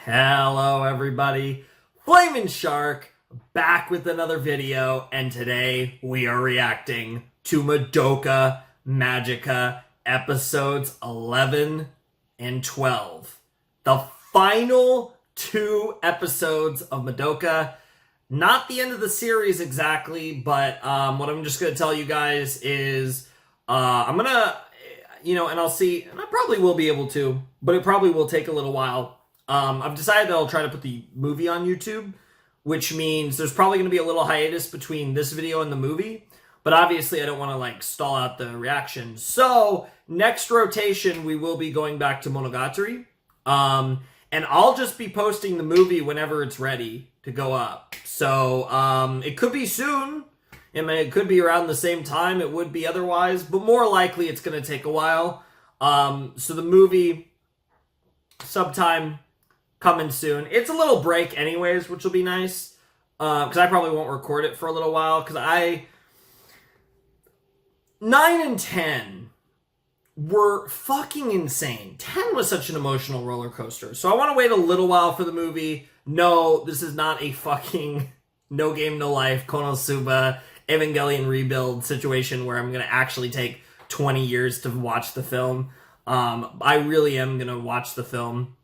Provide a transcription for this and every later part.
Hello everybody, Flamin' Shark back with another video, and today we are reacting to Madoka Magica episodes 11 and 12. The final two episodes of Madoka. Not the end of the series exactly, but what I'm just going to tell you guys is I'm going to, and I'll see, and I probably will be able to, but it probably will take a little while. I've decided that I'll try to put the movie on YouTube, which means there's probably going to be a little hiatus between this video and the movie, but obviously I don't want to stall out the reaction. So next rotation, we will be going back to Monogatari, and I'll just be posting the movie whenever it's ready to go up. So it could be soon. It could be around the same time it would be otherwise, but more likely it's going to take a while. So the movie, sometime coming soon. It's a little break anyways, which will be nice, because I probably won't record it for a little while, because 9 and 10 were fucking insane. 10 was such an emotional roller coaster, so I want to wait a little while for the movie. No, this is not a fucking No Game No Life Konosuba Evangelion rebuild situation where I'm going to actually take 20 years to watch the film. I really am going to watch the film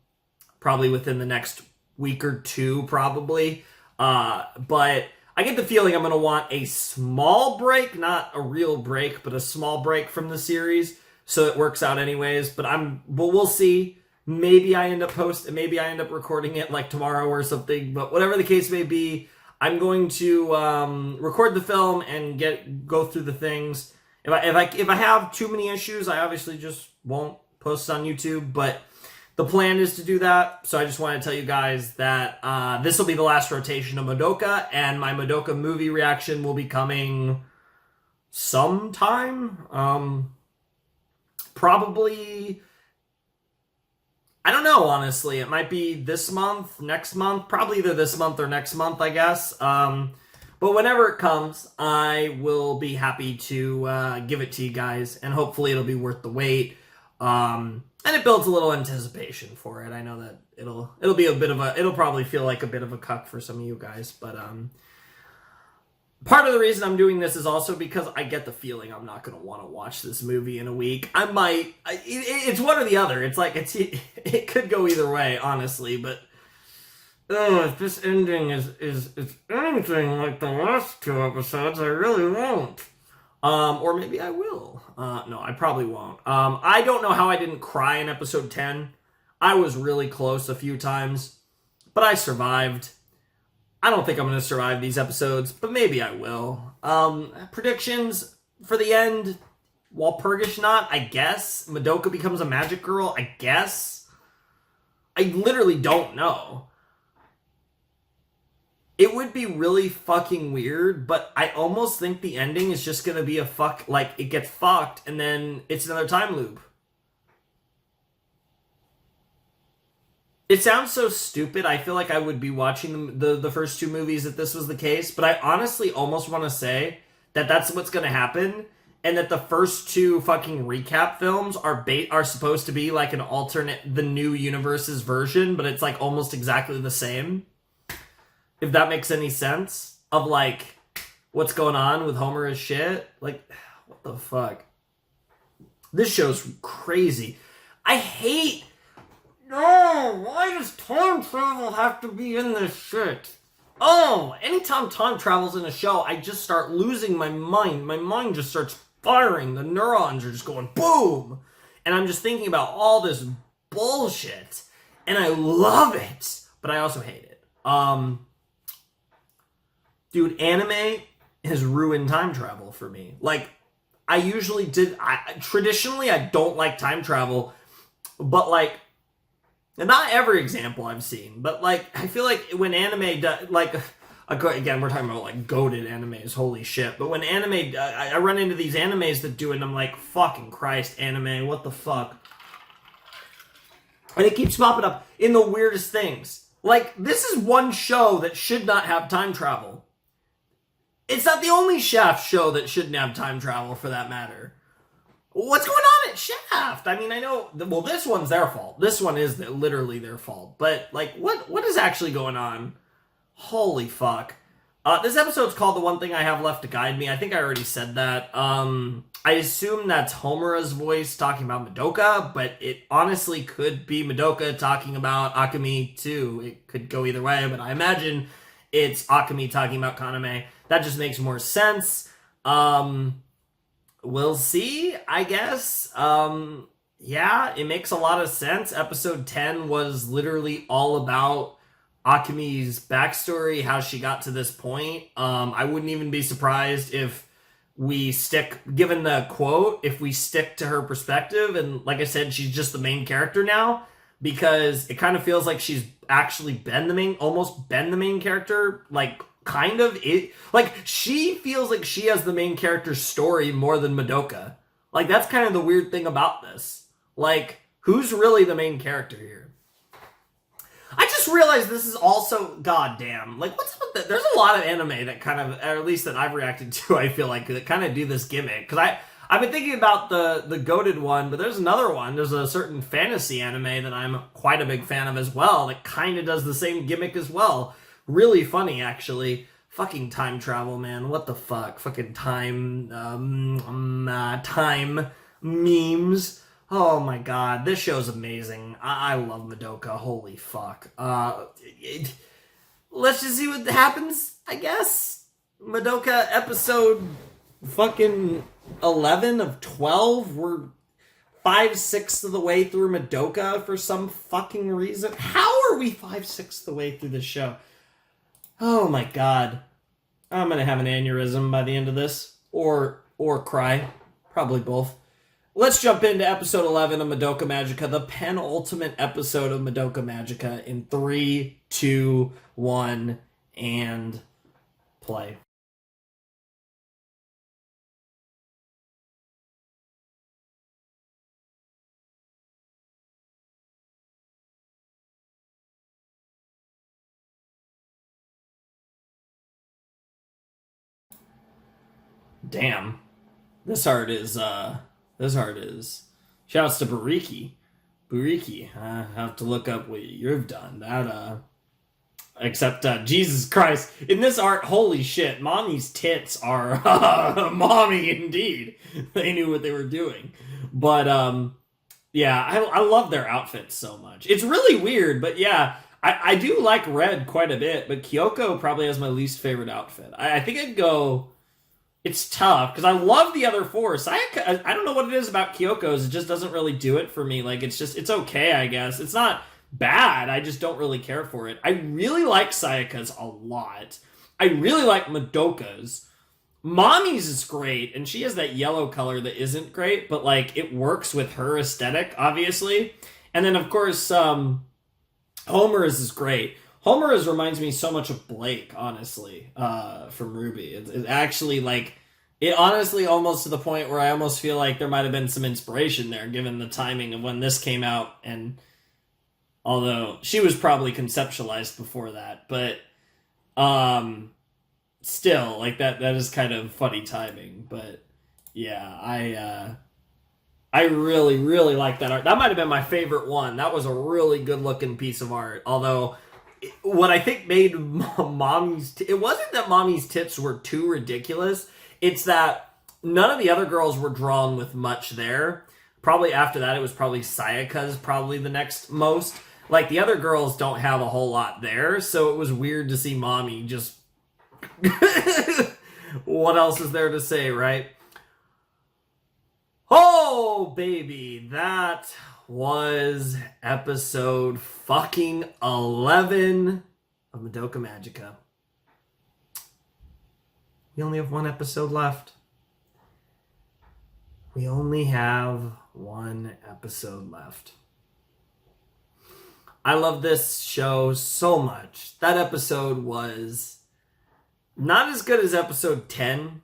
probably within the next week or two, probably. But I get the feeling I'm going to want a small break, not a real break, but a small break from the series, so it works out anyways. But we'll see. Maybe I end up recording it like tomorrow or something. But whatever the case may be, I'm going to record the film and go through the things. If I have too many issues, I obviously just won't post on YouTube, but the plan is to do that. So I just want to tell you guys that this will be the last rotation of Madoka, and my Madoka movie reaction will be coming sometime. Probably, I don't know, honestly. It might be this month, next month, probably either this month or next month, I guess. But whenever it comes, I will be happy to give it to you guys, and hopefully it'll be worth the wait. And it builds a little anticipation for it. I know that it'll probably feel like a bit of a cuck for some of you guys, but part of the reason I'm doing this is also because I get the feeling I'm not going to want to watch this movie in a week. I might. It's one or the other. It could go either way, honestly, but if this ending is anything like the last two episodes, I really won't. Or maybe I will. No, I probably won't. I don't know how I didn't cry in episode 10. I was really close a few times, but I survived. I don't think I'm going to survive these episodes, but maybe I will. Predictions for the end. Walpurgish Knot, I guess. Madoka becomes a magic girl, I guess. I literally don't know. It would be really fucking weird, but I almost think the ending is just gonna be it gets fucked, and then it's another time loop. It sounds so stupid. I feel like I would be watching the first two movies if this was the case, but I honestly almost want to say that that's what's gonna happen, and that the first two fucking recap films are supposed to be like an alternate, the new universe's version, but it's like almost exactly the same. If that makes any sense, of what's going on with Homer as shit. What the fuck? This show's crazy. Why does time travel have to be in this shit? Anytime time travel's in a show, I just start losing my mind. My mind just starts firing. The neurons are just going boom. And I'm just thinking about all this bullshit. And I love it, but I also hate it. Dude, anime has ruined time travel for me. Traditionally, I don't like time travel, but not every example I've seen, but I feel like when anime does, again, we're talking about goated animes, holy shit, but when anime, I run into these animes that do it, and I'm like, fucking Christ, anime, what the fuck? And it keeps popping up in the weirdest things. This is one show that should not have time travel. It's not the only Shaft show that shouldn't have time travel, for that matter. What's going on at Shaft? I mean, I know, well, this one's their fault. This one is literally their fault. But, like, what is actually going on? Holy fuck. This episode's called The One Thing I Have Left to Guide Me. I think I already said that. I assume that's Homura's voice talking about Madoka, but it honestly could be Madoka talking about Akemi too. It could go either way, but I imagine it's Akemi talking about Kaname. That just makes more sense. We'll see, I guess. Yeah, it makes a lot of sense. Episode 10 was literally all about Akemi's backstory, how she got to this point. I wouldn't even be surprised if we stick, given the quote, if we stick to her perspective. And like I said, she's just the main character now, because it kind of feels like she's actually almost been the main character, like, kind of it, like, she feels like she has the main character's story more than Madoka. Like, that's kind of the weird thing about this. Like, who's really the main character here? I just realized this is also, goddamn, like, what's up with that? There's a lot of anime that kind of, or at least that I've reacted to, I feel like, that kind of do this gimmick. Because I've been thinking about the goated one, but there's another one. There's a certain fantasy anime that I'm quite a big fan of as well that kind of does the same gimmick as well. Really funny, actually. Fucking time travel, man. What the fuck? Fucking time memes. Oh my god, this show's amazing. I love Madoka. Holy fuck. Let's just see what happens, I guess. Madoka episode fucking 11 of 12. We're 5/6 of the way through Madoka for some fucking reason. How are we 5/6 of the way through this show? Oh my god. I'm gonna have an aneurysm by the end of this. Or cry. Probably both. Let's jump into episode 11 of Madoka Magica, the penultimate episode of Madoka Magica, in 3, 2, 1, and play. Damn. This art is. Shouts to Buriki. I have to look up what you've done. Except, Jesus Christ. In this art, holy shit, mommy's tits are, mommy indeed. They knew what they were doing. But, yeah, I love their outfits so much. It's really weird, but yeah, I do like red quite a bit, but Kyoko probably has my least favorite outfit. I think I'd go... It's tough, because I love the other four. Sayaka, I don't know what it is about Kyoko's. It just doesn't really do it for me. Like, it's okay, I guess. It's not bad. I just don't really care for it. I really like Sayaka's a lot. I really like Madoka's. Mommy's is great, and she has that yellow color that isn't great, but, like, it works with her aesthetic, obviously. And then, of course, Homer's is great. Homer's reminds me so much of Blake, honestly, from RWBY. It actually, like, it honestly almost to the point where I almost feel like there might have been some inspiration there, given the timing of when this came out, and although she was probably conceptualized before that, but still, like, that is kind of funny timing. But yeah, I really, really like that art. That might have been my favorite one. That was a really good looking piece of art, although... What I think made Mommy's... it wasn't that Mommy's tits were too ridiculous. It's that none of the other girls were drawn with much there. Probably after that, it was probably Sayaka's probably the next most. Like, the other girls don't have a whole lot there, so it was weird to see Mommy just... What else is there to say, right? Oh, baby, that... was episode fucking 11 of Madoka Magica. We only have one episode left. We only have one episode left. I love this show so much. That episode was not as good as episode 10,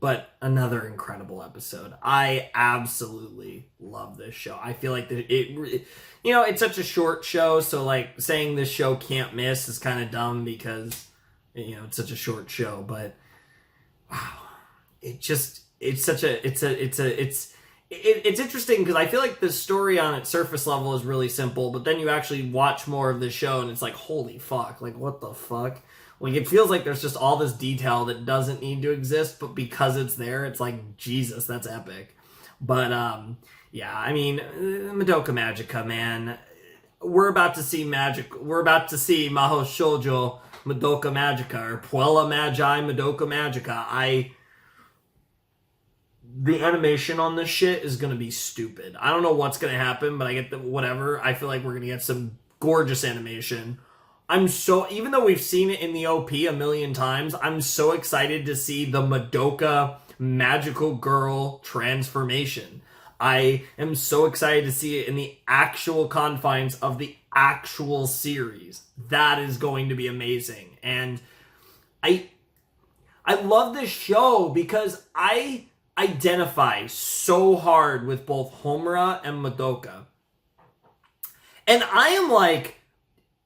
but another incredible episode. I absolutely love this show. I feel like it's such a short show, so like saying this show can't miss is kind of dumb because, it's such a short show, but wow, it just, it's such a it's interesting because I feel like the story on its surface level is really simple, but then you actually watch more of the show and it's like, holy fuck, like what the fuck? Like it feels like there's just all this detail that doesn't need to exist, but because it's there, it's like, Jesus, that's epic. But yeah, I mean, Madoka Magica, man. We're about to see Maho Shoujo Madoka Magica, or Puella Magi Madoka Magica. The animation on this shit is gonna be stupid. I don't know what's gonna happen, but I get the whatever. I feel like we're gonna get some gorgeous animation. Even though we've seen it in the OP a million times, I'm so excited to see the Madoka magical girl transformation. I am so excited to see it in the actual confines of the actual series. That is going to be amazing. And I love this show because I identify so hard with both Homura and Madoka. And I am like,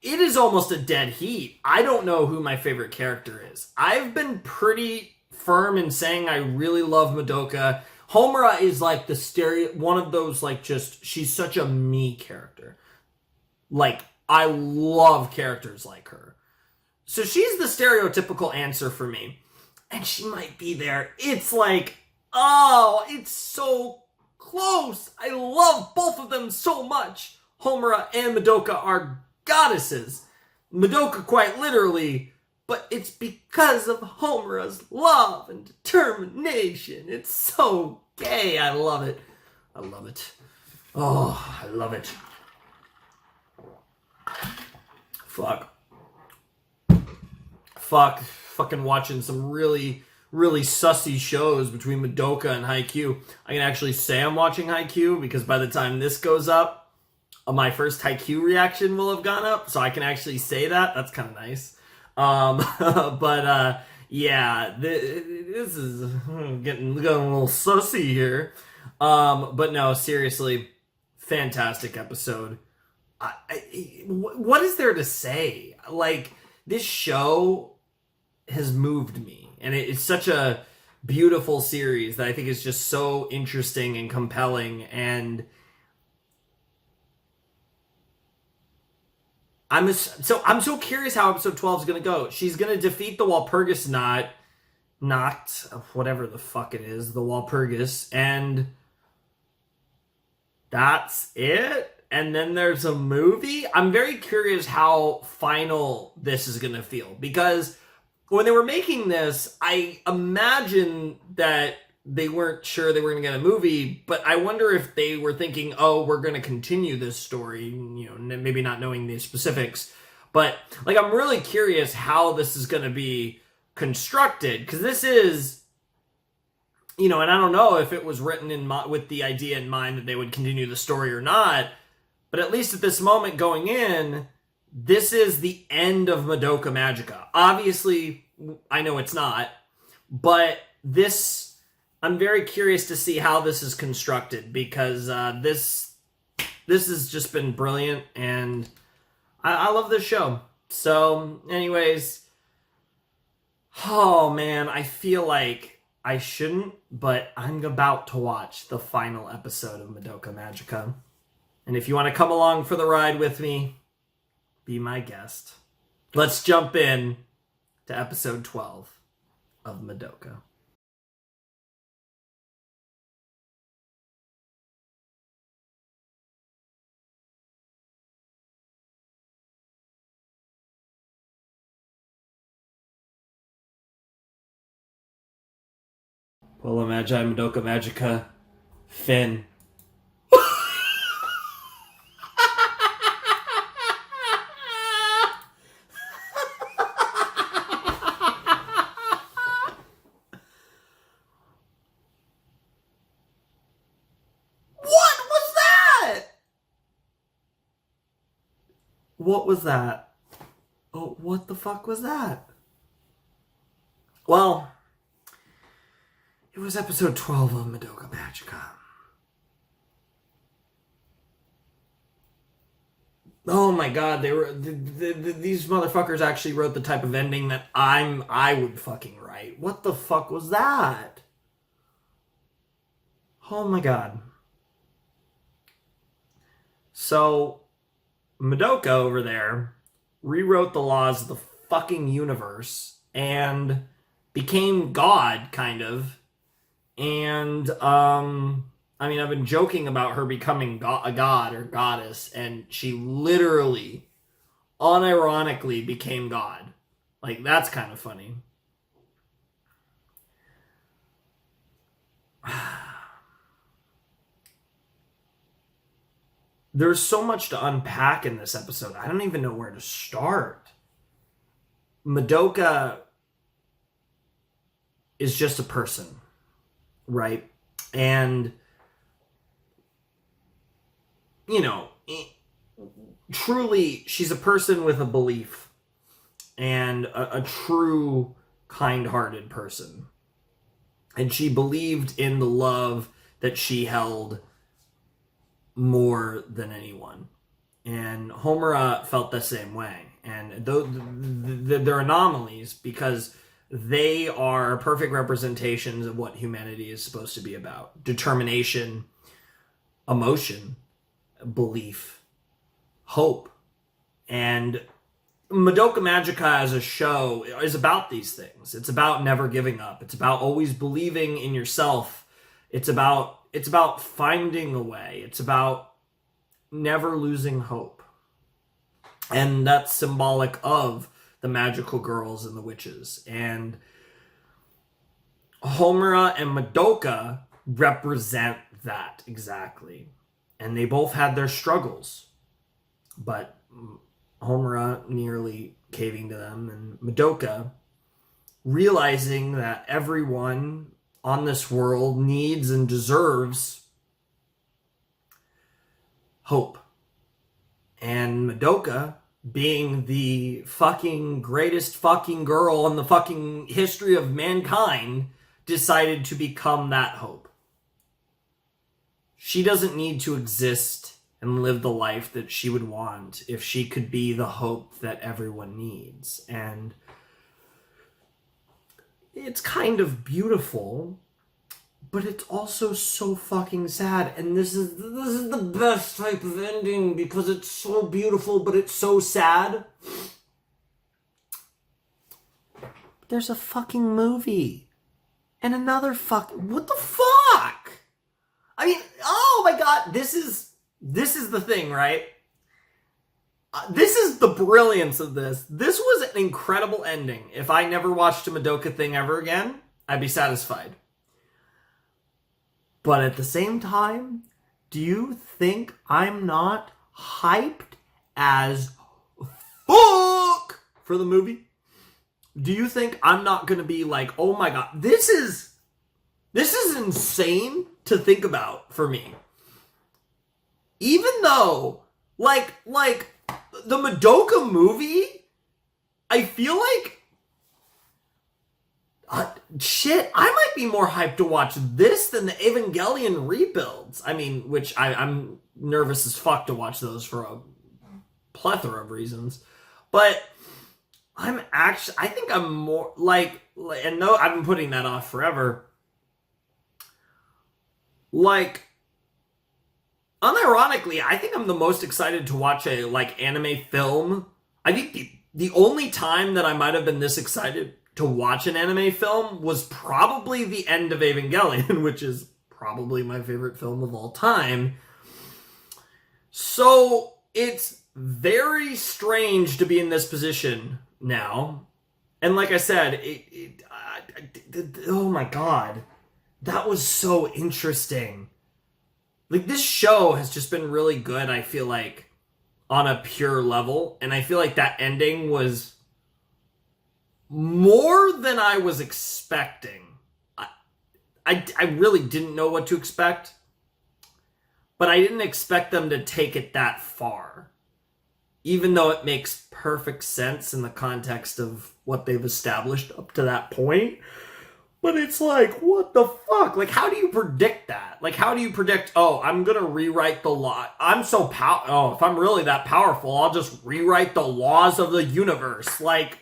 it is almost a dead heat. I don't know who my favorite character is. I've been pretty firm in saying I really love Madoka. Homura is like one of those, like, just, she's such a me character. Like, I love characters like her. So she's the stereotypical answer for me. And she might be there. It's like, oh, it's so close. I love both of them so much. Homura and Madoka are goddesses. Madoka quite literally, but it's because of Homura's love and determination. It's so gay. I love it. I love it. Oh, I love it. Fucking watching some really sussy shows between Madoka and Haikyuu. I can actually say I'm watching Haikyuu because by the time this goes up, my first Haikyuu reaction will have gone up, so I can actually say that. That's kind of nice. Yeah, this is getting a little sussy here. But no, seriously, fantastic episode. What is there to say? Like, this show has moved me, and it's such a beautiful series that I think is just so interesting and compelling, and I'm so curious how episode 12 is going to go. She's going to defeat the Walpurgis Knot, whatever the fuck it is, the Walpurgis, and that's it? And then there's a movie? I'm very curious how final this is going to feel, because when they were making this, I imagine that they weren't sure they were going to get a movie, but I wonder if they were thinking, oh, we're going to continue this story, you know, maybe not knowing the specifics. But, like, I'm really curious how this is going to be constructed, because this is, you know, and I don't know if it was written with the idea in mind that they would continue the story or not, but at least at this moment going in, this is the end of Madoka Magica. Obviously, I know it's not, but I'm very curious to see how this is constructed, because this has just been brilliant, and I love this show. So, anyways, oh man, I feel like I shouldn't, but I'm about to watch the final episode of Madoka Magica. And if you want to come along for the ride with me, be my guest. Let's jump in to episode 12 of Madoka. Puella Magi, Madoka Magica, Finn. What was that? Oh, what the fuck was that? Well, it was episode 12 of Madoka Magica. Oh my god, these motherfuckers actually wrote the type of ending that I would fucking write. What the fuck was that? Oh my god. So, Madoka over there rewrote the laws of the fucking universe and became God, kind of. And, I mean, I've been joking about her becoming a god or goddess, and she literally, unironically became God. Like, that's kind of funny. There's so much to unpack in this episode. I don't even know where to start. Madoka is just a person, right? And, you know, truly, she's a person with a belief and a true kind-hearted person. And she believed in the love that she held more than anyone. And Homura felt the same way. And they're anomalies because they are perfect representations of what humanity is supposed to be about. Determination, emotion, belief, hope. And Madoka Magica as a show is about these things. It's about never giving up. It's about always believing in yourself. It's about finding a way. It's about never losing hope. And that's symbolic of the magical girls and the witches. And Homura and Madoka represent that exactly. And they both had their struggles. But Homura nearly caving to them, and Madoka realizing that everyone on this world needs and deserves hope. And Madoka, being the fucking greatest fucking girl in the fucking history of mankind, decided to become that hope. She doesn't need to exist and live the life that she would want if she could be the hope that everyone needs. And it's kind of beautiful, but it's also so fucking sad. And this is the best type of ending because it's so beautiful, but it's so sad. There's a fucking movie. And another what the fuck? I mean, oh my god, this is the thing, right? This is the brilliance of this. This was an incredible ending. If I never watched a Madoka thing ever again, I'd be satisfied. But at the same time, do you think I'm not hyped as fuck for the movie? Do you think I'm not going to be like, oh my god, this is insane to think about for me. Even though, like the Madoka movie, I feel like, shit, I might be more hyped to watch this than the Evangelion rebuilds. I mean, which I'm nervous as fuck to watch those for a plethora of reasons. But I think I'm more and no, I've been putting that off forever. Like, unironically, I think I'm the most excited to watch a anime film. I think the only time that I might have been this excited to watch an anime film was probably the end of Evangelion, which is probably my favorite film of all time. So it's very strange to be in this position now. And like I said, oh my god, that was so interesting. Like, this show has just been really good, I feel like, on a pure level. And I feel like that ending was more than I was expecting. I really didn't know what to expect. But I didn't expect them to take it that far. Even though it makes perfect sense in the context of what they've established up to that point. But it's like, what the fuck? Like, how do you predict that? Like, how do you predict, oh, I'm going to rewrite the law. I'm so if I'm really that powerful, I'll just rewrite the laws of the universe. Like,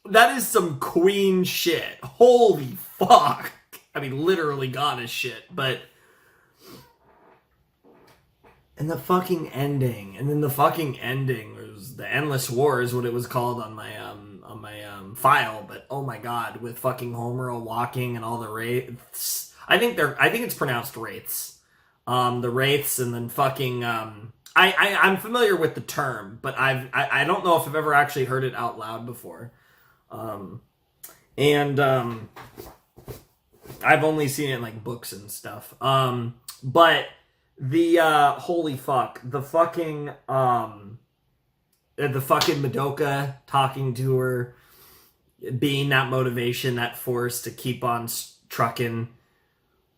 that is some queen shit. Holy fuck. I mean, literally goddess shit. But And the fucking ending. And then the fucking ending was the Endless War is what it was called on my file, but oh my god, with fucking Homer walking and all the wraiths. I think it's pronounced wraiths. The wraiths and then fucking I'm familiar with the term, but I don't know if I've ever actually heard it out loud before. And I've only seen it in like books and stuff. But the holy fuck, the fucking Madoka talking to her, being that motivation, that force to keep on trucking.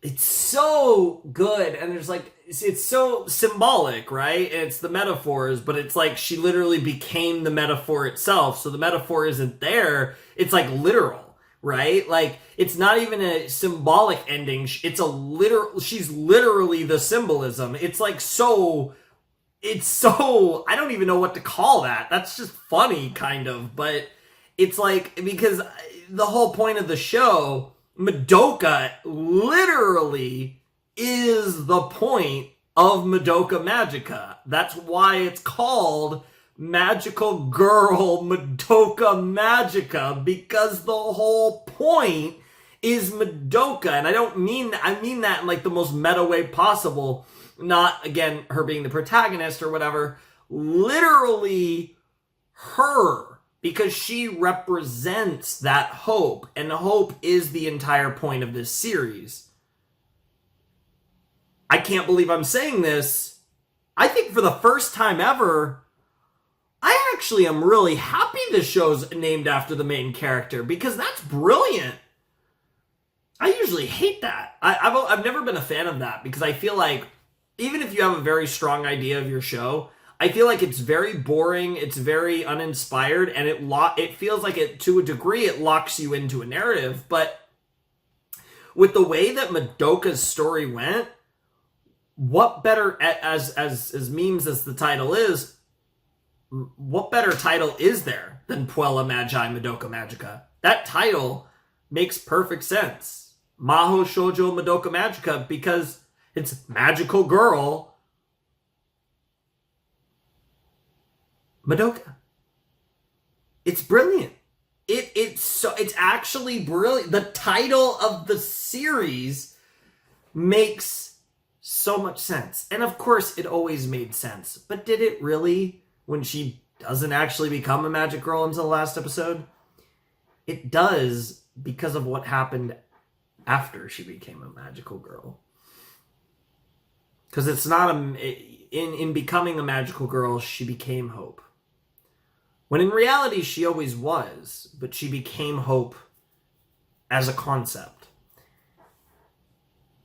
It's so good, and there's like it's so symbolic, right? It's the metaphors, but it's like she literally became the metaphor itself. So the metaphor isn't there; it's like literal, right? Like it's not even a symbolic ending; it's a literal. She's literally the symbolism. It's like so. It's so. I don't even know what to call that. That's just funny, kind of, but it's like because the whole point of the show. Madoka literally is the point of Madoka Magica. That's why it's called Magical Girl Madoka Magica, because the whole point is Madoka. And I mean that in like the most meta way possible. Not, again, her being the protagonist or whatever. Literally her. Because she represents that hope, and hope is the entire point of this series. I can't believe I'm saying this. I think for the first time ever, I actually am really happy this show's named after the main character, because that's brilliant. I usually hate that. I've never been a fan of that, because I feel like, even if you have a very strong idea of your show, I feel like it's very boring, it's very uninspired, and it feels like it, to a degree, it locks you into a narrative. But with the way that Madoka's story went, what better, as memes as the title is, what better title is there than Puella Magi Madoka Magica? That title makes perfect sense. Maho Shoujo Madoka Magica, because it's magical girl Madoka. It's brilliant. It's actually brilliant. The title of the series makes so much sense. And of course, it always made sense. But did it really when she doesn't actually become a magic girl until the last episode? It does because of what happened after she became a magical girl. Because it's not in becoming a magical girl, she became Hope. When in reality, she always was, but she became Hope as a concept.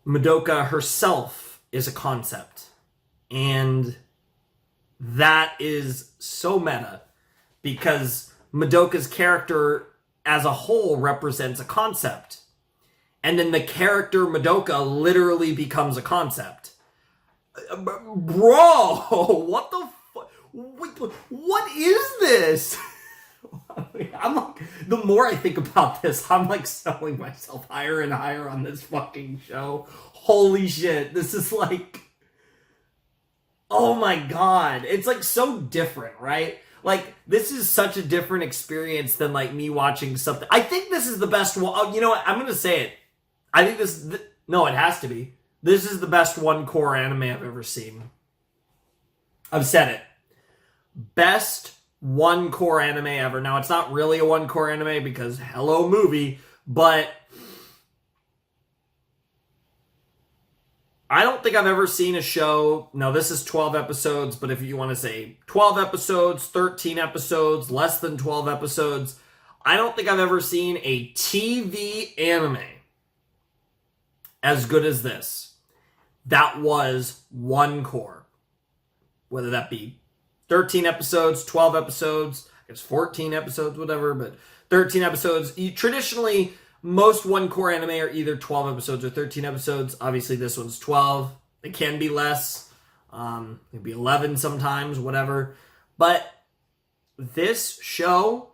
Madoka herself is a concept. And that is so meta, because Madoka's character as a whole represents a concept. And then the character Madoka literally becomes a concept. Bro, what the what is this? I'm like, the more I think about this, I'm like selling myself higher and higher on this fucking show. Holy shit, this is like, oh my god, it's like so different, right? Like, this is such a different experience than like me watching something. I think this is the best one. Oh, you know what? I'm gonna say it. I think no, it has to be. This is the best one-core anime I've ever seen. I've said it. Best one-core anime ever. Now, it's not really a one-core anime because hello movie, but I don't think I've ever seen a show. No, this is 12 episodes, but if you want to say 12 episodes, 13 episodes, less than 12 episodes, I don't think I've ever seen a TV anime as good as this. That was one core. Whether that be 13 episodes, 12 episodes, I guess 14 episodes, whatever, but 13 episodes. Traditionally, most one-core anime are either 12 episodes or 13 episodes. Obviously, this one's 12. It can be less. It can be 11 sometimes, whatever. But this show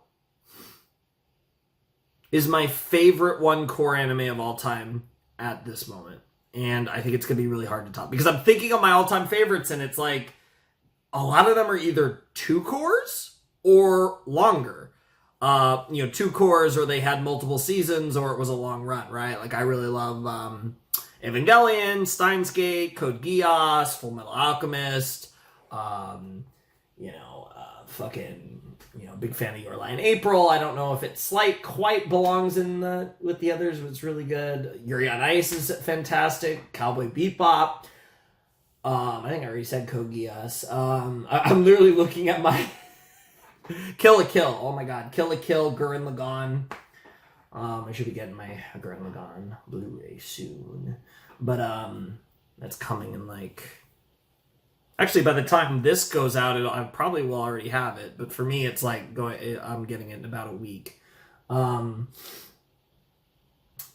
is my favorite one-core anime of all time at this moment. and I think it's going to be really hard to top because I'm thinking of my all-time favorites, and it's like a lot of them are either 2 cours or longer. 2 cours, or they had multiple seasons, or it was a long run, right? Like I really love Evangelion, Steins Gate, Code Geass, Full Metal Alchemist, big fan of Your Lie in April. I don't know if it quite belongs with the others, but it's really good. Yuri on Ice is fantastic. Cowboy Bebop. I think I already said Code Geass. I'm literally looking at my Kill la Kill. Oh my god, Kill la Kill, Gurren Lagann. I should be getting my Gurren Lagann Blu-ray soon, but that's coming in actually by the time this goes out, I probably will already have it. But for me, it's I'm getting it in about a week.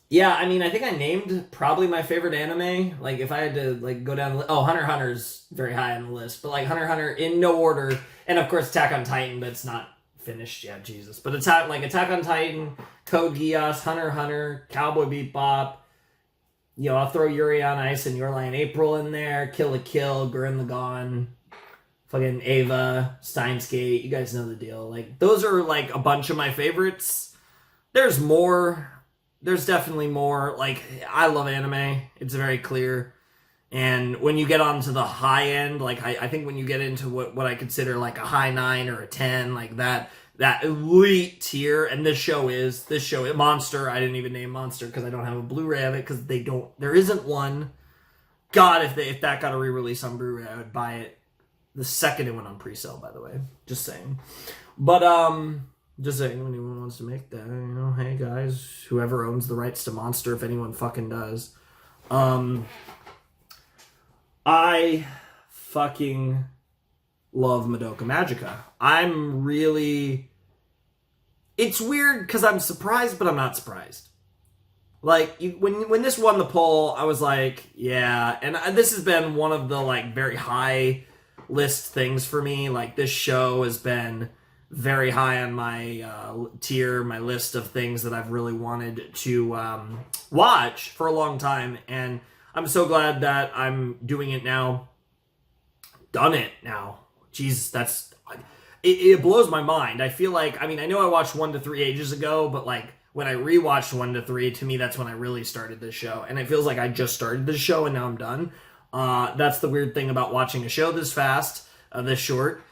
Yeah, I mean, I think I named probably my favorite anime. Like, if I had to, go down... Hunter x Hunter's very high on the list. But, Hunter x Hunter, in no order. And, of course, Attack on Titan, but it's not finished yet, Jesus. But Attack on Titan, Code Geass, Hunter x Hunter, Cowboy Bebop. I'll throw Yuri on Ice and Your Lie in April in there. Kill la Kill, Gurren Lagann, fucking Ava, Steins Gate. You guys know the deal. Those are, a bunch of my favorites. There's more... There's definitely more. I love anime. It's very clear. And when you get onto the high end, I think when you get into what I consider a high 9 or a 10, that elite tier, and this show, Monster. I didn't even name Monster because I don't have a Blu-ray of it because there isn't one. God, if that got a re-release on Blu-ray, I would buy it the second it went on pre-sale, by the way. Just saying. But, just saying, if anyone wants to make that, hey guys, whoever owns the rights to Monster, if anyone fucking does. I fucking love Madoka Magica. It's weird because I'm surprised, but I'm not surprised. When this won the poll, I was like, yeah, and this has been one of the, very high list things for me. This show has been very high on my tier, my list of things that I've really wanted to watch for a long time, and I'm so glad that I'm doing it now. Done it now. Jesus, it blows my mind. I feel I know I watched 1 to 3 ages ago, but when I rewatched 1 to 3, to me that's when I really started this show, and it feels like I just started this show and now I'm done. That's the weird thing about watching a show this fast, this short.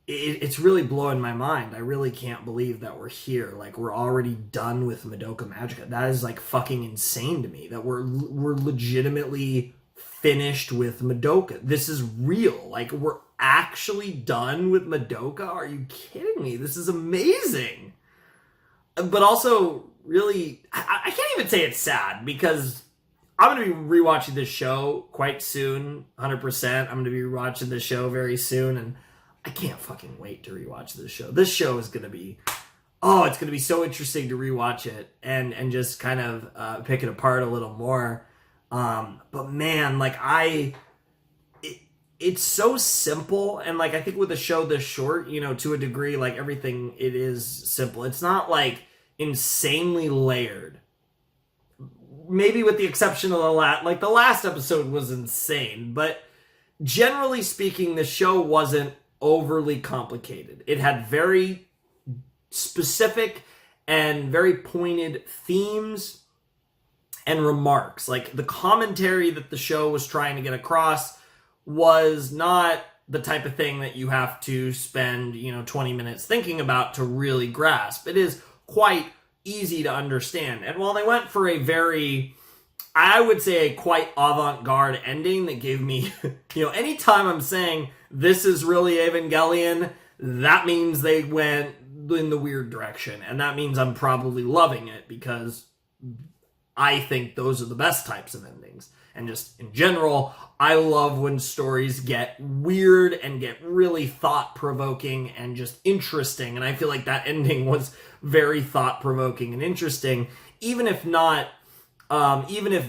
It's really blowing my mind. I really can't believe that we're here. We're already done with Madoka Magica. That is fucking insane to me. That we're legitimately finished with Madoka. This is real. We're actually done with Madoka. Are you kidding me? This is amazing. But also, really, I can't even say it's sad because I'm going to be rewatching this show quite soon. 100%. I'm going to be rewatching this show very soon, and I can't fucking wait to rewatch this show. This show is going to be, it's going to be so interesting to rewatch it and just kind of pick it apart a little more. But man, it's so simple. And I think with a show this short, to a degree, everything, it is simple. It's not insanely layered. Maybe with the exception of the last episode was insane. But generally speaking, the show wasn't overly complicated. It had very specific and very pointed themes and remarks. The commentary that the show was trying to get across was not the type of thing that you have to spend, 20 minutes thinking about to really grasp. It is quite easy to understand. And while they went for a very, I would say, a quite avant-garde ending that gave me, anytime I'm saying this is really Evangelion, that means they went in the weird direction. And that means I'm probably loving it because I think those are the best types of endings. And just in general, I love when stories get weird and get really thought-provoking and just interesting. And I feel like that ending was very thought-provoking and interesting, even if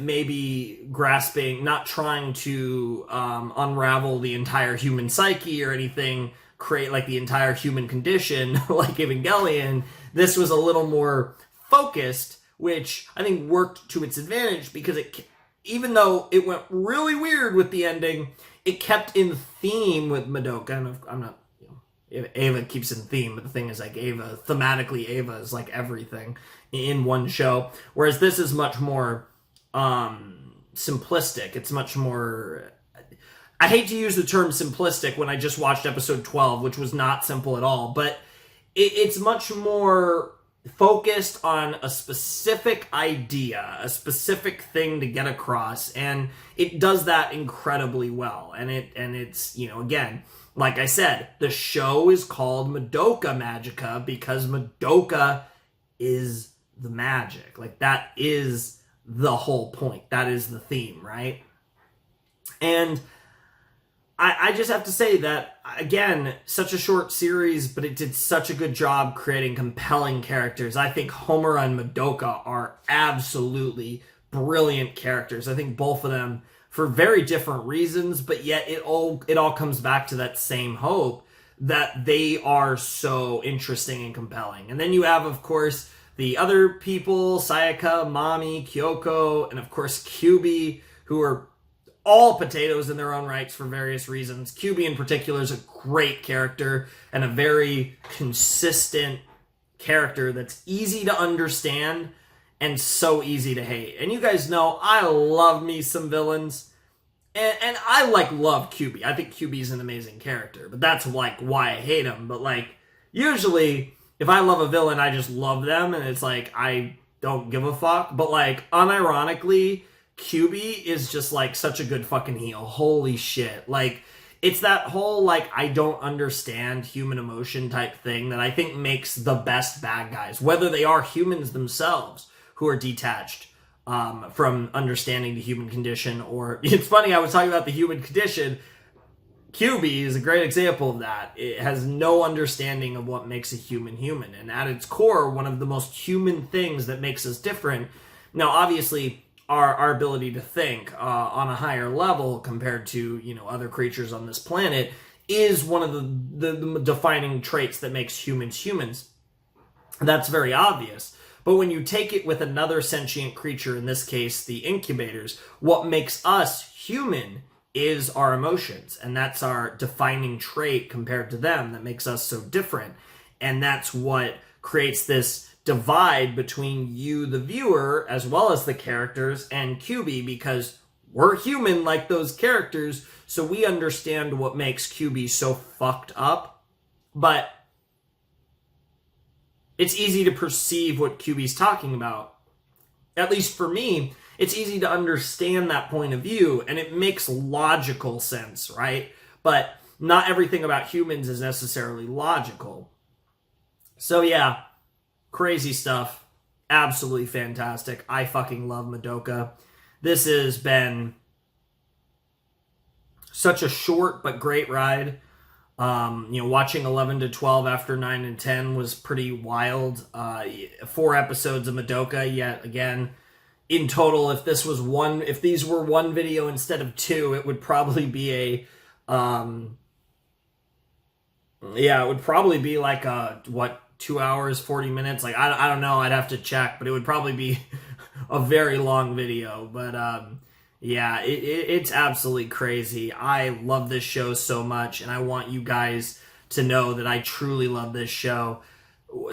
maybe grasping, not trying to unravel the entire human psyche or anything, create the entire human condition like Evangelion. This was a little more focused, which I think worked to its advantage because even though it went really weird with the ending, it kept in theme with Madoka. And I'm not, Ava keeps in theme, but the thing is, like, thematically, Ava is like everything in one show. Whereas this is much more simplistic. It's much more. I hate to use the term simplistic when I just watched episode 12, which was not simple at all, but it's much more focused on a specific idea, a specific thing to get across, and it does that incredibly well. And it's, again, like I said, the show is called Madoka Magica because Madoka is the magic. Like, that is the whole point. That is the theme, right? And I just have to say that, again, such a short series, but it did such a good job creating compelling characters. I think Homura and Madoka are absolutely brilliant characters. I think both of them, for very different reasons, but yet it all comes back to that same hope that they are so interesting and compelling. And then you have, of course, the other people, Sayaka, Mami, Kyoko, and of course Kyubi, who are all potatoes in their own rights for various reasons. Kyubi in particular is a great character and a very consistent character that's easy to understand and so easy to hate. And you guys know I love me some villains. And I love Kyubi. I think Kyubi's an amazing character, but that's why I hate him. But usually if I love a villain, I just love them and it's I don't give a fuck. But unironically, Kyubi is just such a good fucking heel. Holy shit. It's that whole I don't understand human emotion type thing that I think makes the best bad guys, whether they are humans themselves who are detached from understanding the human condition. Or it's funny, I was talking about the human condition. Kyubi is a great example of that. It has no understanding of what makes a human human, and at its core, one of the most human things that makes us different. Now, obviously, our ability to think on a higher level compared to other creatures on this planet is one of the defining traits that makes humans. That's very obvious. But when you take it with another sentient creature, in this case the incubators, what makes us human is our emotions, and that's our defining trait compared to them that makes us so different. And that's what creates this divide between you, the viewer, as well as the characters, and Kyubi, because we're human like those characters, so we understand what makes Kyubi so fucked up. But it's easy to perceive what Kyubi's talking about. At least for me, it's easy to understand that point of view, and it makes logical sense, right? But not everything about humans is necessarily logical. So yeah, crazy stuff. Absolutely fantastic. I fucking love Madoka. This has been such a short but great ride. Watching 11 to 12 after 9 and 10 was pretty wild. 4 episodes of Madoka, yet again, in total, if these were one video instead of 2, it would probably be it would probably be 2 hours, 40 minutes. I don't know, I'd have to check, but it would probably be a very long video. But it's absolutely crazy. I love this show so much, and I want you guys to know that I truly love this show.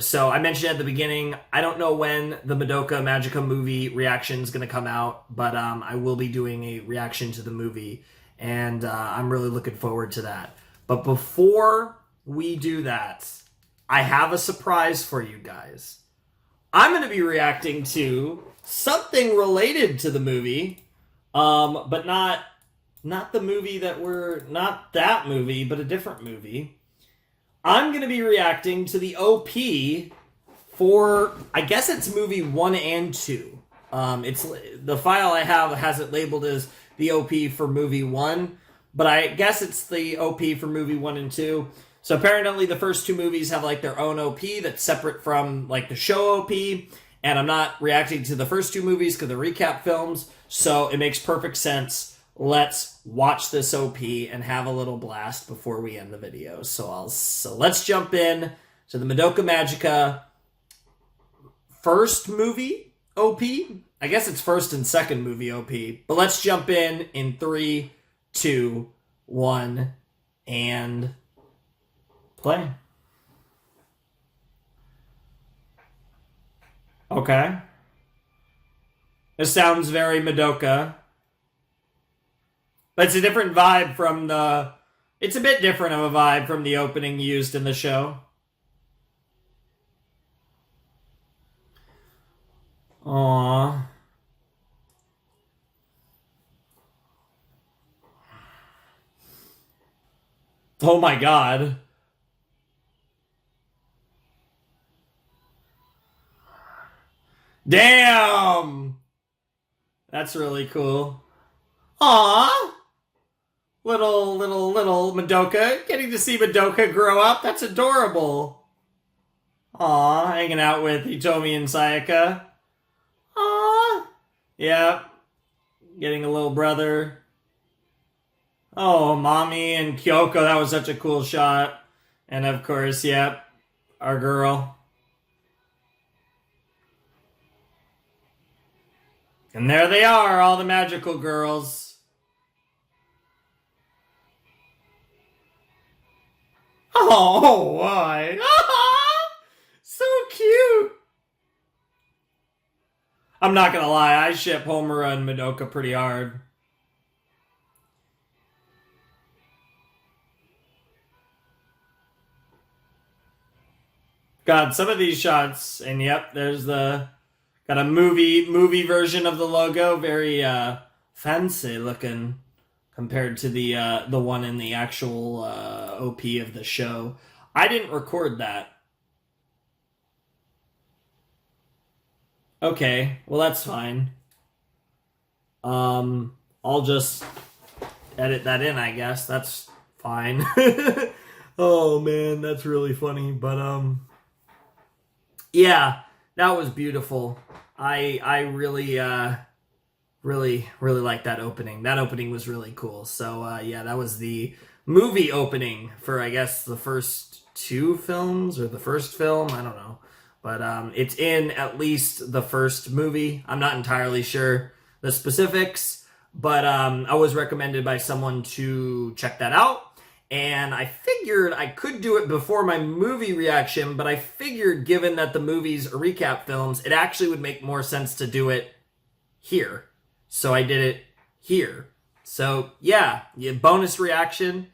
So I mentioned at the beginning, I don't know when the Madoka Magica movie reaction is going to come out, but I will be doing a reaction to the movie, and I'm really looking forward to that. But before we do that, I have a surprise for you guys. I'm going to be reacting to something related to the movie, but not the movie not that movie, but a different movie. I'm going to be reacting to the OP for, I guess it's movie 1 and 2. It's the file I have has it labeled as the OP for movie 1, but I guess it's the OP for movie 1 and 2. So apparently the first 2 movies have their own OP that's separate from the show OP, and I'm not reacting to the first 2 movies because they're recap films, so it makes perfect sense. Let's watch this OP and have a little blast before we end the video. So let's jump in to the Madoka Magica first movie OP, I guess it's first and second movie OP. But let's jump in 3, 2, 1, and play. Okay. This sounds very Madoka. But it's a different vibe from the... It's a bit different of a vibe from the opening used in the show. Aww. Oh my god. Damn! That's really cool. Aww! Little Madoka. Getting to see Madoka grow up. That's adorable. Aww, hanging out with Hitomi and Sayaka. Aww. Yeah. Getting a little brother. Oh, Mommy and Kyoko. That was such a cool shot. And of course, yep, our girl. And there they are, all the magical girls. Oh, why? So cute. I'm not gonna lie, I ship Homura and Madoka pretty hard. God, some of these shots, and yep, there's the... Got a movie version of the logo, very fancy looking compared to the one in the actual OP of the show. I didn't record that. Okay, well that's fine. I'll just edit that in, I guess. That's fine. Oh man, that's really funny. But yeah, that was beautiful. I really like that opening. That opening was really cool. So yeah, that was the movie opening for, I guess, the first 2 films or the first film. I don't know. But it's in at least the first movie. I'm not entirely sure the specifics, but I was recommended by someone to check that out. And I figured I could do it before my movie reaction, but I figured given that the movie's recap films, it actually would make more sense to do it here. So I did it here. So yeah, bonus reaction.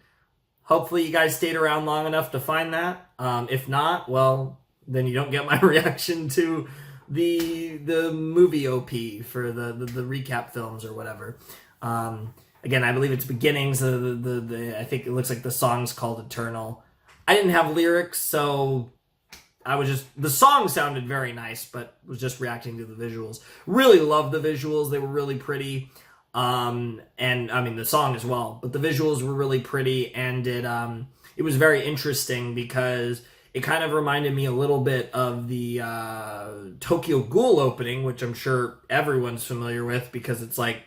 Hopefully you guys stayed around long enough to find that. If not, well, then you don't get my reaction to the movie OP for the recap films or whatever. Again, I believe it's beginnings. I think it looks like the song's called Eternal. I didn't have lyrics, so I was just... The song sounded very nice, but was just reacting to the visuals. Really loved the visuals. They were really pretty. And, I mean, the song as well. But the visuals were really pretty, and it was very interesting because it kind of reminded me a little bit of the Tokyo Ghoul opening, which I'm sure everyone's familiar with because it's like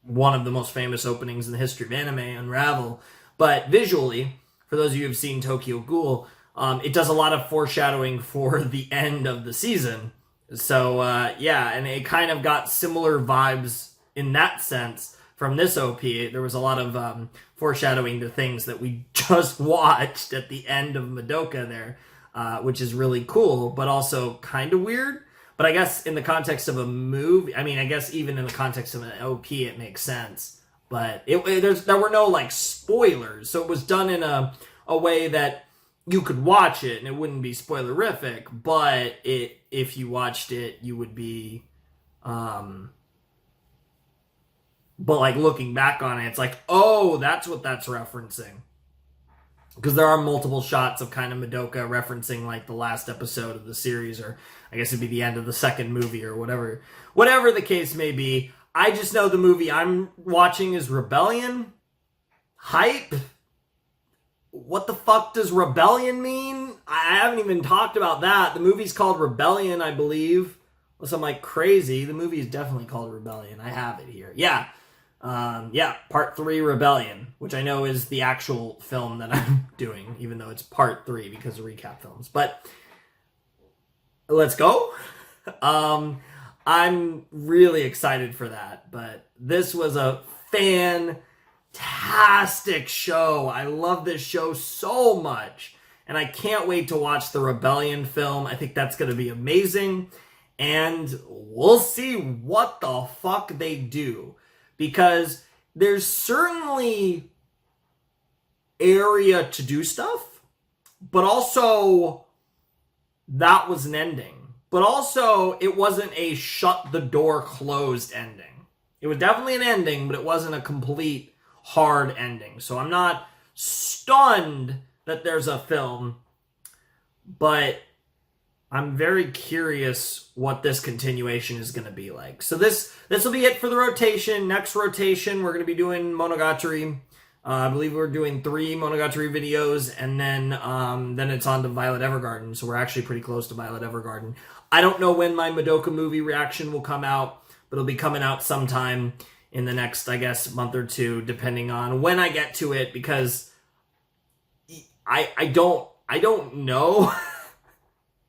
one of the most famous openings in the history of anime, Unravel. But visually, for those of you who have seen Tokyo Ghoul, it does a lot of foreshadowing for the end of the season. So, yeah, and it kind of got similar vibes in that sense from this OP. There was a lot of foreshadowing to things that we just watched at the end of Madoka there, which is really cool, but also kind of weird. But I guess in the context of a movie, I mean, I guess even in the context of an OP, it makes sense. But there were no, like, spoilers. So it was done in a way that you could watch it and it wouldn't be spoilerific. But if you watched it, you would be... But, like, looking back on it, it's like, oh, that's what that's referencing. Because there are multiple shots of kind of Madoka referencing, like, the last episode of the series, or I guess it'd be the end of the second movie, or whatever. Whatever the case may be, I just know the movie I'm watching is Rebellion. Hype? What the fuck does Rebellion mean? I haven't even talked about that. The movie's called Rebellion, I believe. Unless I'm, like, crazy. The movie is definitely called Rebellion. I have it here. Yeah. Yeah, Part 3 Rebellion, which I know is the actual film that I'm doing, even though it's Part 3 because of recap films. But let's go. I'm really excited for that. But this was a fantastic show. I love this show so much. And I can't wait to watch the Rebellion film. I think that's going to be amazing. And we'll see what the fuck they do. Because there's certainly area to do stuff. But also, that was an ending. But also, it wasn't a shut the door closed ending. It was definitely an ending, but it wasn't a complete hard ending. So I'm not stunned that there's a film, but I'm very curious what this continuation is going to be like. So this will be it for the rotation. Next rotation, we're going to be doing Monogatari. I believe we're doing 3 Monogatari videos, and then it's on to Violet Evergarden. So we're actually pretty close to Violet Evergarden. I don't know when my Madoka movie reaction will come out, but it'll be coming out sometime in the next, I guess, month or two, depending on when I get to it, because I don't know.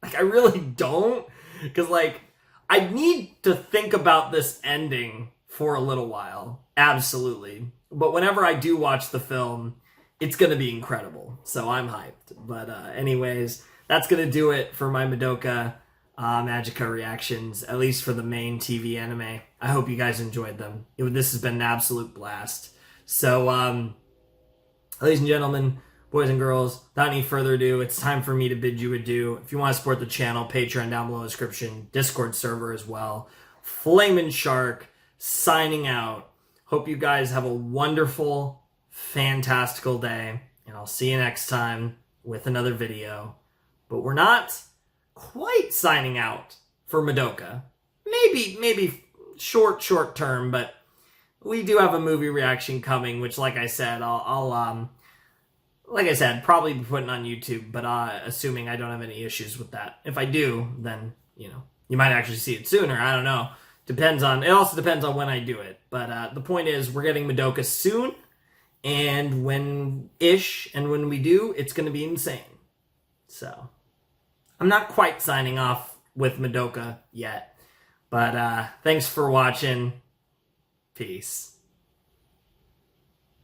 Like, I really don't, because, like, I need to think about this ending for a little while. Absolutely. But whenever I do watch the film, it's going to be incredible. So I'm hyped. But anyways, that's going to do it for my Madoka Magica reactions, at least for the main TV anime. I hope you guys enjoyed them. This has been an absolute blast. So, ladies and gentlemen, boys and girls, without any further ado, it's time for me to bid you adieu. If you want to support the channel, Patreon down below in the description, Discord server as well. Flamin' Shark, signing out. Hope you guys have a wonderful, fantastical day, and I'll see you next time with another video. But we're not quite signing out for Madoka. Maybe short term, but we do have a movie reaction coming, which, like I said, I'll probably be putting on YouTube, but assuming I don't have any issues with that. If I do, then, you might actually see it sooner. I don't know. It also depends on when I do it. But the point is, we're getting Madoka soon, and when we do, it's going to be insane. So, I'm not quite signing off with Madoka yet, but thanks for watching. Peace.